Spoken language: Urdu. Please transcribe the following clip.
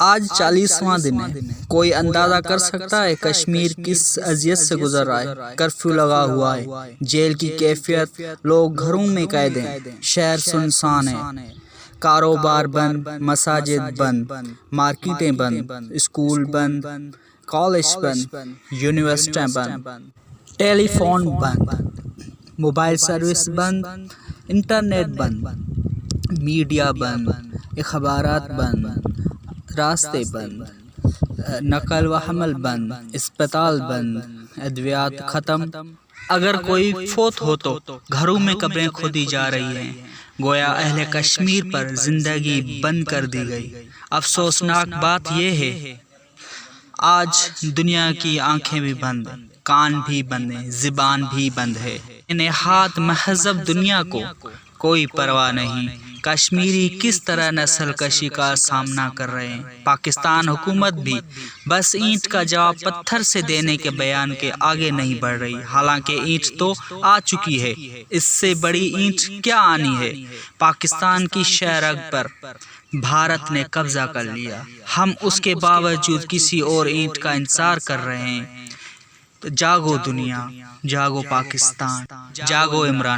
آج 40واں دن ہے۔ کوئی اندازہ کر سکتا ہے کشمیر کس اذیت سے گزر رہا ہے؟ کرفیو لگا ہوا ہے، جیل کی کیفیت، لوگ گھروں میں قید ہیں، شہر سنسان ہے، کاروبار بند، مساجد بند، مارکیٹیں بند، اسکول بند، کالج بند، یونیورسٹیاں بند، ٹیلی فون بند، موبائل سروس بند، انٹرنیٹ بند، میڈیا بند، اخبارات بند، راستے بند، نقل و حمل بند، اسپتال بند، ادویات ختم۔ اگر کوئی فوت ہو تو گھروں میں قبریں کھودی جا رہی ہیں، گویا اہل کشمیر پر زندگی بند کر دی گئی۔ افسوسناک بات یہ ہے آج دنیا کی آنکھیں بھی بند، کان بھی بند ہیں، زبان بھی بند ہے۔ نہاد مہذب دنیا کو کوئی پرواہ نہیں کشمیری کس طرح نسل کشی کا سامنا کر رہے ہیں۔ پاکستان حکومت بھی بس اینٹ کا جواب پتھر سے دینے کے بیان کے آگے نہیں بڑھ رہی، حالانکہ اینٹ تو آ چکی ہے، اس سے بڑی اینٹ کیا آنی ہے؟ پاکستان کی شہرگ پر بھارت نے قبضہ کر لیا، ہم اس کے باوجود کسی اور اینٹ کا انتظار کر رہے ہیں۔ جاگو دنیا، جاگو پاکستان، جاگو عمران۔